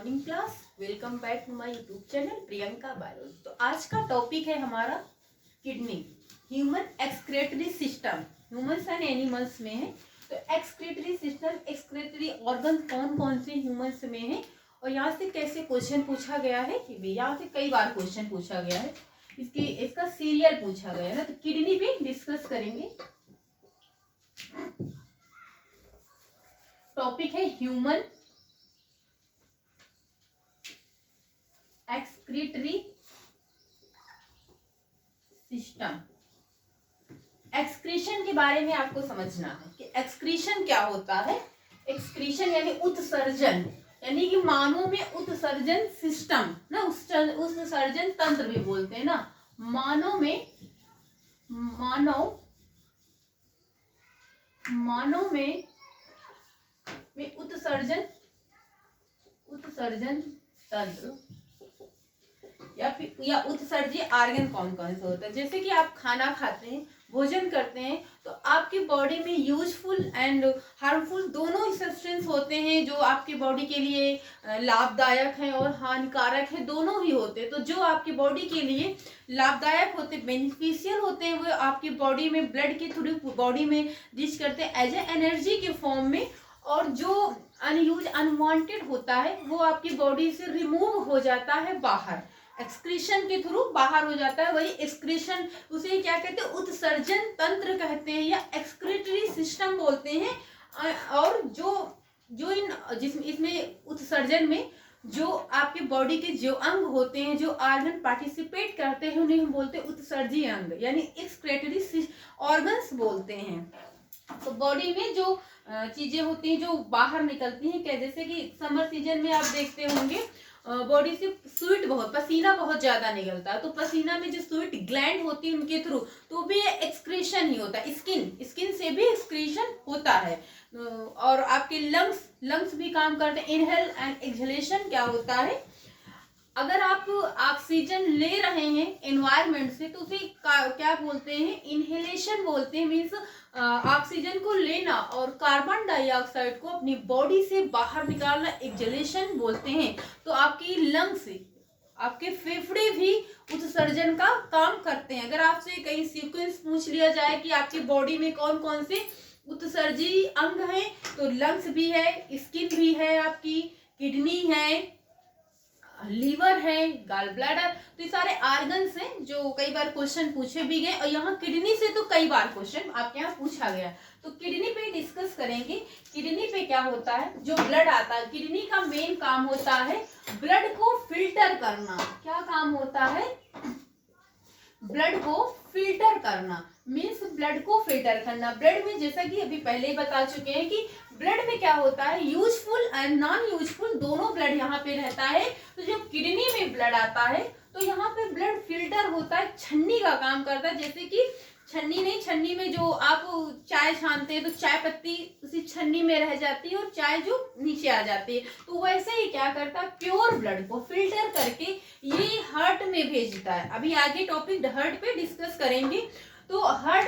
Morning class. Welcome back to my YouTube channel Priyanka biology. तो आज का टॉपिक है हमारा kidney, human excretory system. Humans and animals में है तो एक्सक्रेटरी सिस्टम, एक्सक्रेटरी ऑर्गन कौन कौन से ह्यूमंस में है और यहाँ से कैसे क्वेश्चन पूछा गया है कि यहाँ से कई बार क्वेश्चन पूछा गया है, इसका सीरियल पूछा गया है ना। तो किडनी पे डिस्कस करेंगे। टॉपिक है ह्यूमन एक्सक्रीटरी सिस्टम। एक्सक्रीशन के बारे में आपको समझना है कि एक्सक्रीशन क्या होता है। एक्सक्रीशन यानी उत्सर्जन, यानी कि मानव में उत्सर्जन सिस्टम ना, उत्सर्जन तंत्र भी बोलते हैं ना। मानव में उत्सर्जन तंत्र या उत्सर्जी आर्गन कौन कौन से होता है। जैसे कि आप खाना खाते हैं, भोजन करते हैं, तो आपकी बॉडी में यूजफुल एंड हार्मफुल दोनों ही सब्सटेंस होते हैं जो आपकी बॉडी के लिए लाभदायक हैं और हानिकारक है, दोनों ही होते हैं। तो जो आपकी बॉडी के लिए लाभदायक होते, बेनिफिशियल होते हैं, वो आपकी बॉडी में ब्लड के थ्रू बॉडी में रीच करते हैं एज ए एनर्जी के फॉर्म में, और जो अनयूज अनवांटेड होता है वो आपकी बॉडी से रिमूव हो जाता है बाहर, एक्सक्रीशन के थ्रू बाहर हो जाता है। वही एक्सक्रीशन, उसे क्या कहते हैं, उत्सर्जन तंत्र कहते हैं या एक्सक्रीटरी सिस्टम बोलते हैं। और इसमें उत्सर्जन में जो आपके बॉडी के जो अंग होते हैं, जो ऑर्गन पार्टिसिपेट करते हैं, उन्हें हम बोलते हैं उत्सर्जी अंग यानी एक्सक्रीटरी ऑर्गन्स बोलते हैं। तो बॉडी में जो चीजें होती हैं जो बाहर निकलती हैं, क्या जैसे कि समर सीजन में आप देखते होंगे बॉडी से स्वेट बहुत, पसीना बहुत ज्यादा निकलता है, तो पसीना में जो स्वेट ग्लैंड होती है उनके थ्रू, तो भी एक्सक्रीशन ही होता है। स्किन से भी एक्सक्रीशन होता है। और आपके लंग्स भी काम करते हैं। इनहेल एंड एक्सहेलेशन क्या होता है, अगर आप ऑक्सीजन ले रहे हैं एनवायरनमेंट से तो उसे क्या बोलते हैं, इनहेलेशन बोलते हैं। मीन्स ऑक्सीजन को लेना और कार्बन डाइऑक्साइड को अपनी बॉडी से बाहर निकालना एक्सहेलेशन बोलते हैं। तो आपकी लंग्स, आपके फेफड़े भी उत्सर्जन का काम करते हैं। अगर आपसे कहीं सीक्वेंस पूछ लिया जाए कि आपकी बॉडी में कौन कौन से उत्सर्जी अंग हैं, तो लंग्स भी है, स्किन भी है, आपकी किडनी है, लीवर है, गॉल ब्लैडर, तो ये सारे ऑर्गन्स हैं जो कई बार क्वेश्चन पूछे भी गए। और यहाँ किडनी से तो कई बार क्वेश्चन आपके यहाँ पूछा गया। तो किडनी पे डिस्कस करेंगे। किडनी पे क्या होता है, जो ब्लड आता है, किडनी का मेन काम होता है ब्लड को फिल्टर करना। क्या काम होता है, ब्लड को फिल्टर करना, मीन्स ब्लड को फिल्टर करना। ब्लड में जैसा कि अभी पहले ही बता चुके हैं कि ब्लड में क्या होता है, यूजफुल एंड नॉन यूजफुल दोनों ब्लड यहाँ पे रहता है। तो जब किडनी में ब्लड आता है तो यहाँ पे ब्लड फिल्टर होता है, छन्नी का काम करता है। जैसे कि छन्नी में जो आप चाय छानते हैं तो चाय पत्ती उसी छन्नी में रह जाती है और चाय जो नीचे आ जाती है, तो वैसे ही क्या करता है, प्योर ब्लड को फिल्टर करके ये हार्ट में भेजता है। अभी आगे टॉपिक हार्ट पे डिस्कस करेंगे। तो हार्ट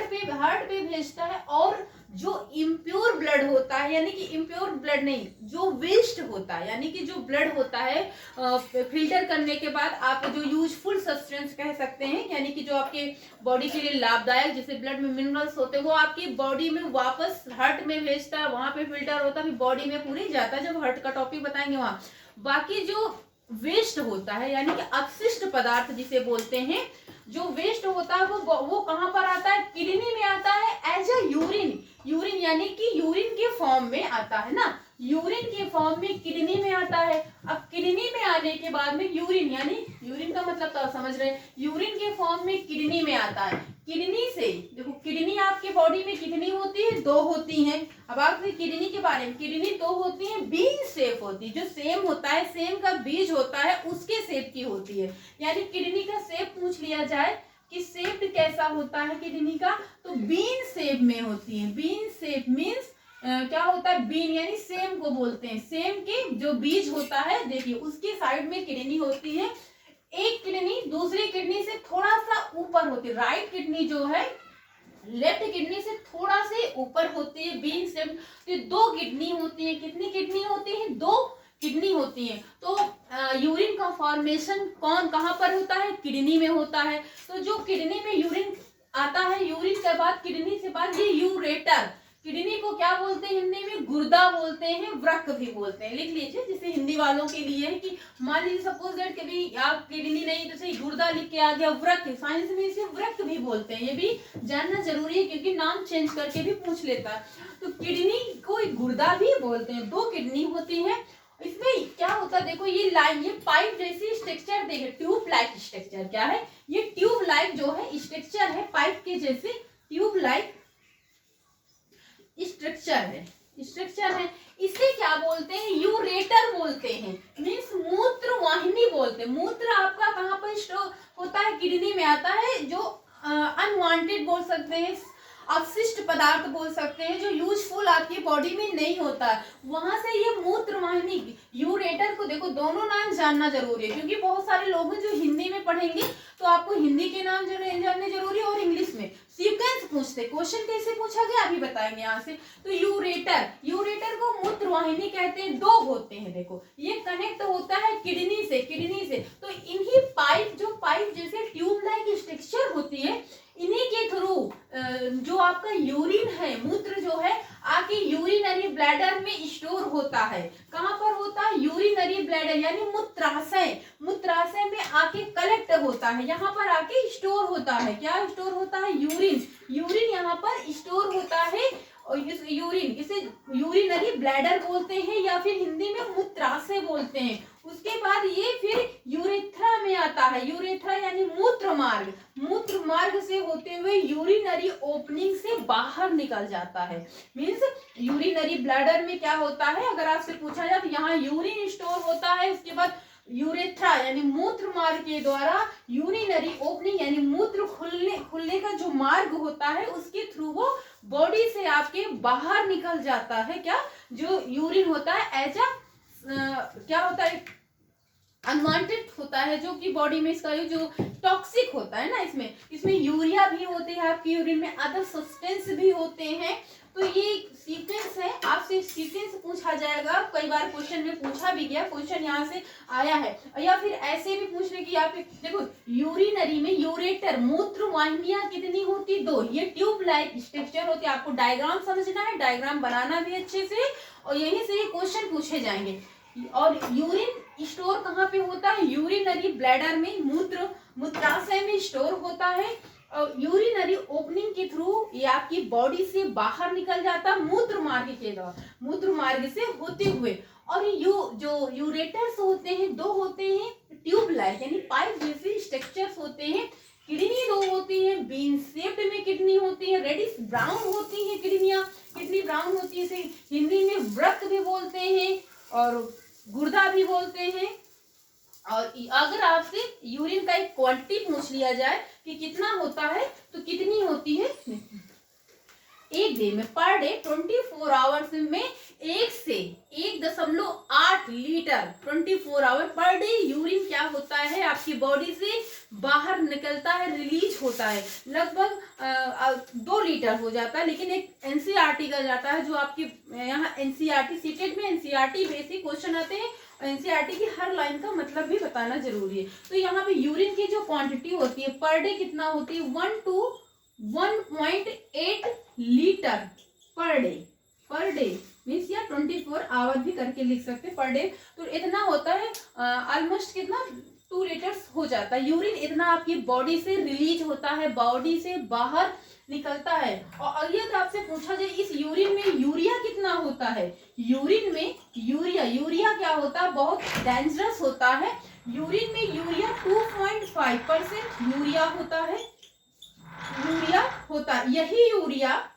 पे भेजता है। और जो इम्प्योर ब्लड होता है, यानी कि इम्प्योर ब्लड नहीं, जो वेस्ट होता है, यानी कि जो ब्लड होता है फिल्टर करने के बाद आप जो यूजफुल सब्सटेंस कह सकते हैं, यानी कि जो आपके बॉडी के लिए लाभदायक, जैसे ब्लड में मिनरल्स होते हैं, वो आपकी बॉडी में वापस हार्ट में भेजता है, वहां पे फिल्टर होता है, फिर बॉडी में पूरी जाता है। जब हार्ट का टॉपिक बताएंगे वहां। बाकी जो वेस्ट होता है, यानी कि अपशिष्ट पदार्थ जिसे बोलते हैं, जो वेस्ट होता है वो कहां पर आता है, किडनी में आता है एज ए यूरिन यानी कि यूरिन के फॉर्म में आता है ना, यूरिन के फॉर्म में किडनी में आता है। अब किडनी में आने के बाद में यूरिन, यानी यूरिन का मतलब तो समझ रहे हैं, यूरिन के फॉर्म में किडनी में आता है। किडनी से देखो, किडनी आपके बॉडी में कितनी होती है, 2 होती हैं। अब आप किडनी के बारे में, किडनी 2 होती हैं, बीज शेप होती है, जो सेम होता है, सेम का बीज होता है, उसके शेप की होती है। यानी किडनी का शेप पूछ लिया जाए कि शेप कैसा होता है किडनी का, तो बीन शेप में होती है। बीन शेप मीन्स क्या होता है, बीन यानी सेम को बोलते हैं। सेम के जो बीज होता है, देखिए उसकी साइड में किडनी होती है। एक किडनी दूसरी किडनी से थोड़ा सा ऊपर होती है। राइट किडनी जो है लेफ्ट किडनी से थोड़ा से ऊपर होती है, बीन शेप। तो 2 किडनी होती है। कितनी किडनी होती है, 2 किडनी होती है। तो यूरिन का फॉर्मेशन कहाँ पर होता है? किडनी में होता है। तो जो किडनी में यूरिन आता है, यूरिन के बाद किडनी से बाद ये यूरेटर, किडनी को क्या बोलते हैं हिंदी में? गुर्दा बोलते हैं, वृक्क भी बोलते हैं। लिख लीजिए, जैसे हिंदी वालों के लिए है कि मान लीजिए सपोज दैट कभी आप किडनी नहीं तो सही गुर्दा लिख के आ गया, वृक्क, साइंस में इसे वृक्क भी बोलते हैं। ये भी जानना जरूरी है क्योंकि नाम चेंज करके भी पूछ लेता है। तो किडनी को गुर्दा भी बोलते हैं। 2 किडनी होती है। इसमें क्या होता है देखो, ये लाइन, ये पाइप जैसी स्ट्रक्चर देखे, ट्यूब लाइक स्ट्रक्चर। क्या है ये? ट्यूब लाइक जो है स्ट्रक्चर है, पाइप के जैसे ट्यूब लाइक स्ट्रक्चर है। इसे क्या बोलते हैं? यूरेटर बोलते हैं, मीन्स मूत्र वाहिनी बोलते हैं। मूत्र आपका कहाँ पर स्टोर होता है? किडनी में आता है। जो अनवांटेड बोल सकते हैं, अपशिष्ट पदार्थ बोल सकते हैं, जो यूजफुल आपकी बॉडी में नहीं होता है, वहां से ये मूत्र वाहिनी यूरेटर को देखो, दोनों नाम जानना जरूरी है क्योंकि बहुत सारे लोग हैं जो हिंदी में पढ़ेंगे तो आपको हिंदी के नाम जानने जरूरी है और इंग्लिश में सीक्वेंस पूछते। क्वेश्चन कैसे पूछा गया अभी बताएंगे यहाँ से। तो यूरेटर को मूत्र वाहिनी कहते हैं। 2 होते हैं देखो, ये कनेक्ट होता है किडनी से। तो इन्हीं पाइप जैसे ट्यूब लाइक स्ट्रक्चर होती है, इन्हीं के थ्रू जो आपका यूरिन है, मूत्र जो है आके यूरिनरी ब्लैडर में स्टोर होता है। कहाँ पर होता है? यूरिनरी ब्लैडर यानी मूत्राशय में आके कलेक्ट होता है, यहाँ पर आके स्टोर होता है। क्या स्टोर होता है? यूरिन यहाँ पर स्टोर होता है। और इस यूरिन, इसे यूरिनरी ब्लैडर बोलते हैं या फिर हिंदी में मूत्राशय बोलते हैं। उसके बाद ये फिर यूरेथ्रा में आता है। यूरेथ्रा यानी मूत्र मार्ग से होते हुए यूरिनरी ओपनिंग से बाहर निकल जाता है। मीन्स यूरिनरी ब्लैडर में क्या होता है, अगर आपसे पूछा जाए तो यहाँ यूरिन स्टोर होता है। उसके बाद यूरेथ्रा यानी मूत्र मार्ग के द्वारा यूरिनरी ओपनिंग यानी मूत्र खुलने का जो मार्ग होता है उसके थ्रू वो बॉडी से आपके बाहर निकल जाता है। क्या? जो यूरिन होता है एज क्या होता है? अनवांटेड होता है, जो कि बॉडी में इसका जो टॉक्सिक होता है ना, इसमें यूरिया भी होते हैं आपकी यूरिन में, अदर सब्सटेंस भी होते हैं। तो ये सीक्वेंस है, आपसे सीक्वेंस पूछा जाएगा, कई बार क्वेश्चन में पूछा भी गया, क्वेश्चन यहाँ से आया है। या फिर ऐसे भी पूछने की आप देखो, यूरिनरी में यूरेटर मूत्र वाहिनियां कितनी होती? 2। ये ट्यूब लाइक स्ट्रक्चर होती है। आपको डायग्राम समझना है, डायग्राम बनाना भी अच्छे से, और यहीं से ये क्वेश्चन पूछे जाएंगे। और यूरिन स्टोर कहाँ पे होता है? यूरिनरी ब्लैडर में, मूत्राशय में स्टोर होता है। और यूरिनरी ओपनिंग के थ्रू ये आपकी बॉडी से बाहर निकल जाता मूत्र मार्ग के द्वारा, मूत्र मार्ग से होते हुए। और जो यूरेटर्स होते हैं 2 होते हैं, ट्यूब लाइक यानी पाइप जैसे स्ट्रक्चर्स होते हैं। किडनी 2 होती है, बीन शेप्ड में किडनी होती है, रेडिश ब्राउन होती है किडनी ब्राउन होती है। इसे हिंदी में वृक्क भी बोलते हैं और गुर्दा भी बोलते हैं। और अगर आपसे यूरिन का एक क्वांटिटी पूछ लिया जाए कि कितना होता है, तो कितनी होती है? एक डे में, पर डे 24 आवर्स में 1 से 1.8 litre 24 hour per day urine क्या होता है आपकी बॉडी से बाहर निकलता है, रिलीज होता है। लगभग 2 लीटर हो जाता है। लेकिन एक एनसीईआरटी का जाता है, जो आपकी यहाँ एनसीईआरटी सीटेट में एनसीईआरटी बेसिक क्वेश्चन आते हैं, एनसीईआरटी की हर लाइन का मतलब भी बताना जरूरी है। तो यहाँ पे यूरिन की जो क्वांटिटी होती है पर डे कितना होती है? 1 to 1.8 litre per day means या 24 आवर भी करके लिख सकते पर डे। तो इतना होता है, ऑलमोस्ट कितना 2 लीटर्स हो जाता है। यूरिन इतना आपकी बॉडी से रिलीज होता है, बॉडी से बाहर निकलता है। और अगर आपसे पूछा जाए इस यूरिन में यूरिया कितना होता है, यूरिन में यूरिया क्या होता है? बहुत डेंजरस होता है। यूरिन में यूरिया 2.5% यूरिया होता है। यही यूरिया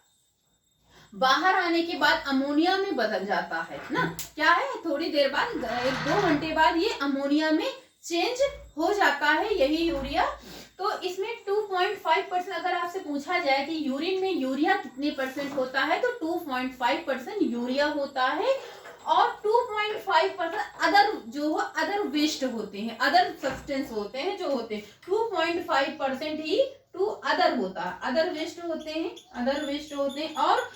बाहर आने के बाद अमोनिया में बदल जाता है ना। क्या है? थोड़ी देर बाद 1-2 घंटे बाद ये अमोनिया में चेंज हो जाता है यही यूरिया। तो इसमें 2.5% अगर आपसे पूछा जाए कि यूरिन में यूरिया कितने परसेंट होता है, तो 2.5% यूरिया होता है। और 2.5% अदर वेस्ट होते हैं, अदर सब्सटेंस होते हैं जो होते हैं। 2.5% ही अदर होता है, अदर वेस्ट होते हैं। और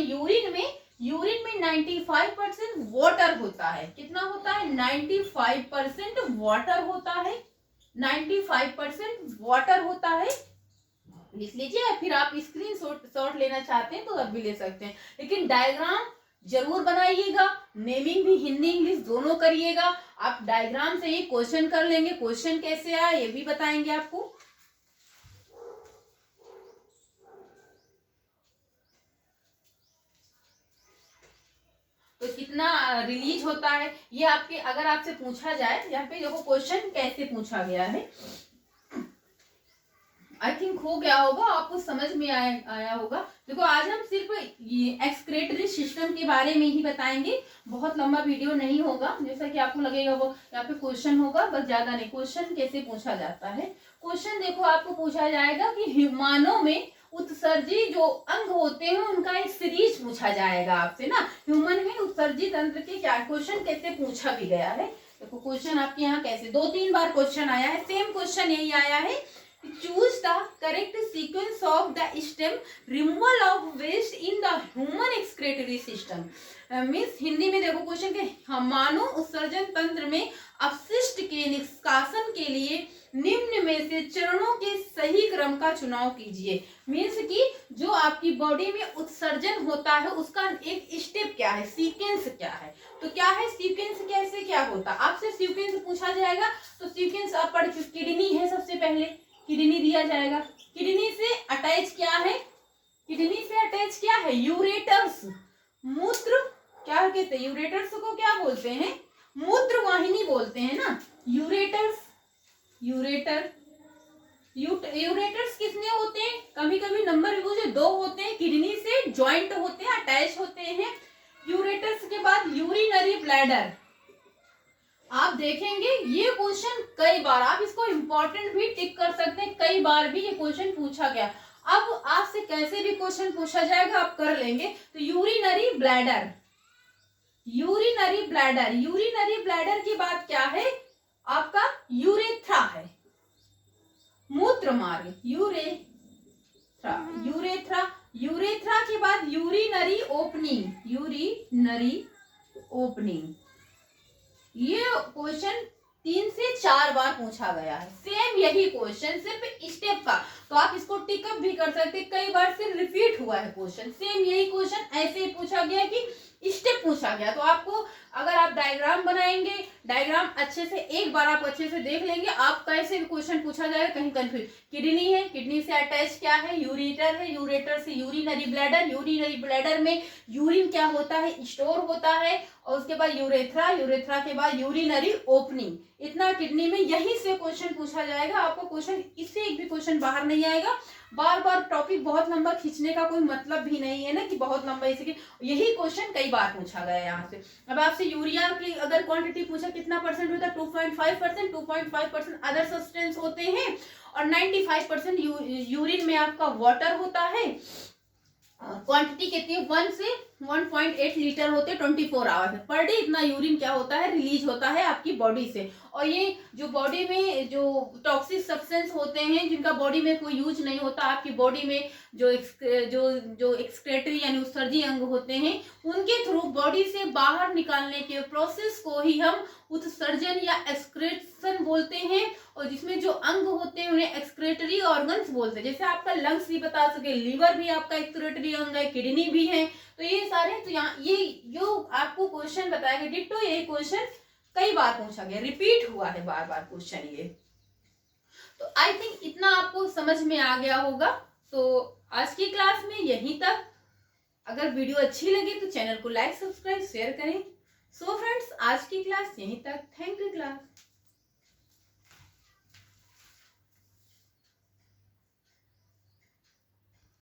यूरिन में यूरिन में 95% वाटर होता है। कितना होता है? 95% वाटर होता है। 95% वाटर होता है, लिख लीजिए। फिर आप स्क्रीन शॉट लेना चाहते हैं तो अब भी ले सकते हैं, लेकिन डायग्राम जरूर बनाइएगा। नेमिंग भी हिंदी इंग्लिश दोनों करिएगा। आप डायग्राम से ही क्वेश्चन कर लेंगे। क्वेश्चन कैसे आए ये भी बताएंगे आपको। तो कितना रिलीज होता है ये आपके, अगर आपसे पूछा जाए, यहाँ पे देखो क्वेश्चन कैसे पूछा गया है। आई थिंक हो गया होगा, आपको समझ में आया होगा। देखो आज हम सिर्फ एक्सक्रेटरी सिस्टम के बारे में ही बताएंगे, बहुत लंबा वीडियो नहीं होगा। जैसा कि आपको लगेगा वो यहाँ पे क्वेश्चन होगा, बस ज्यादा नहीं। क्वेश्चन कैसे पूछा जाता है? क्वेश्चन देखो आपको पूछा जाएगा कि ह्यूमनों में उत्सर्जी जो अंग होते हैं उनका एक सीरीज पूछा जाएगा आपसे ना। ह्यूमन में उत्सर्जी तंत्र के क्या क्वेश्चन कैसे पूछा भी गया है। देखो क्वेश्चन आपके यहाँ कैसे 2-3 बार क्वेश्चन आया है। सेम क्वेश्चन यही आया है, choose the correct sequence of the stem removal of waste in the human excretory system। Means Hindi में देखो क्वेश्चन के मानव उत्सर्जन तंत्र में अपशिष्ट के निष्कासन के लिए निम्न में से चरणों के सही क्रम का चुनाव कीजिए। मीन्स कि जो आपकी बॉडी में उत्सर्जन होता है उसका एक स्टेप क्या है, सीक्वेंस क्या है। तो क्या है सीक्वेंस, कैसे क्या होता है आपसे सीक्वेंस पूछा जाएगा। तो सीक्वेंस आप पढ़ चुके, किडनी है सबसे पहले, किडनी दिया जाएगा। किडनी से अटैच क्या है? किडनी से अटैच क्या है? यूरेटर्स। मूत्र क्या कहते हैं? यूरेटर्स को क्या बोलते हैं? मूत्र वाहिनी बोलते हैं ना, यूरेटर्स। यूरेटर्स कितने होते हैं? कभी कभी नंबर जो 2 होते हैं, किडनी से ज्वाइंट होते हैं, अटैच होते हैं। यूरेटर्स के बाद यूरिनरी ब्लैडर। आप देखेंगे ये क्वेश्चन कई बार, आप इसको इंपॉर्टेंट भी टिक कर सकते हैं, कई बार भी ये क्वेश्चन पूछा गया। अब आपसे कैसे भी क्वेश्चन पूछा जाएगा आप कर लेंगे। तो urinary bladder, urinary bladder, urinary bladder की बात क्या है? आपका यूरेथ्रा है, मूत्र मार्ग, यूरेथ्रा। यूरेथ्रा, यूरेथ्रा के बाद यूरिनरी ओपनिंग, यूरिनरी ओपनिंग। ये क्वेश्चन 3 से 4 बार पूछा गया है। सेम यही क्वेश्चन, सिर्फ स्टेप का। तो आप इसको टिकअप भी कर सकते हैं, कई बार से रिपीट हुआ है क्वेश्चन। सेम यही क्वेश्चन ऐसे ही पूछा गया कि स्टेप पूछा गया। तो आपको अगर आप डायग्राम बनाएंगे, डायग्राम अच्छे से एक बार आप अच्छे से देख लेंगे, आप कैसे भी क्वेश्चन पूछा जाएगा कहीं कंफ्यूज। किडनी है, किडनी से अटैच क्या है? यूरेटर है, यूरेटर से यूरिनरी ब्लैडर, यूरिनरी ब्लैडर में यूरिन क्या होता है? स्टोर होता है। और उसके बाद यूरेथ्रा, यूरेथ्रा के बाद यूरिनरी ओपनिंग। इतना किडनी में, यही से क्वेश्चन पूछा जाएगा। आपको क्वेश्चन इससे एक भी क्वेश्चन बाहर नहीं आएगा। बार बार टॉपिक बहुत लंबा खींचने का कोई मतलब भी नहीं है ना, कि बहुत लंबा, इसलिए यही क्वेश्चन कई बार पूछा गया है यहाँ से। अब आपसे यूरिया की अगर क्वांटिटी पूछा कितना परसेंट होता है? 2.5%। 2.5% अदर सब्सटेंस होते हैं और 95% यूरिन में आपका वाटर होता है। क्वांटिटी कितनी है? 1 से 1.8 लीटर होते हैं 24 आवर्स पर डे। इतना यूरिन क्या होता है? रिलीज होता है आपकी बॉडी से। और ये जो बॉडी में जो टॉक्सिक सब्सटेंस होते हैं जिनका बॉडी में कोई यूज नहीं होता, आपकी बॉडी में जो एक्सक्रेटरी यानी उत्सर्जी अंग होते हैं उनके थ्रू बॉडी से बाहर निकालने के प्रोसेस को ही हम उत्सर्जन या एक्सक्रेशन बोलते हैं। और जिसमें जो अंग होते हैं उन्हें एक्सक्रेटरी ऑर्गन्स बोलते हैं। जैसे आपका लंग्स भी बता सके, लीवर भी आपका एक्सक्रेटरी अंग है, किडनी भी है। तो ये सारे, तो यहाँ ये जो आपको क्वेश्चन बताया गया डिट्टो यही क्वेश्चन कई बार पूछा गया, रिपीट हुआ है बार बार क्वेश्चन ये। तो आई थिंक इतना आपको समझ में आ गया होगा। तो आज की क्लास में यहीं तक। अगर वीडियो अच्छी लगी तो चैनल को लाइक, सब्सक्राइब, शेयर करें। सो फ्रेंड्स, आज की क्लास यहीं तक। Thank you class.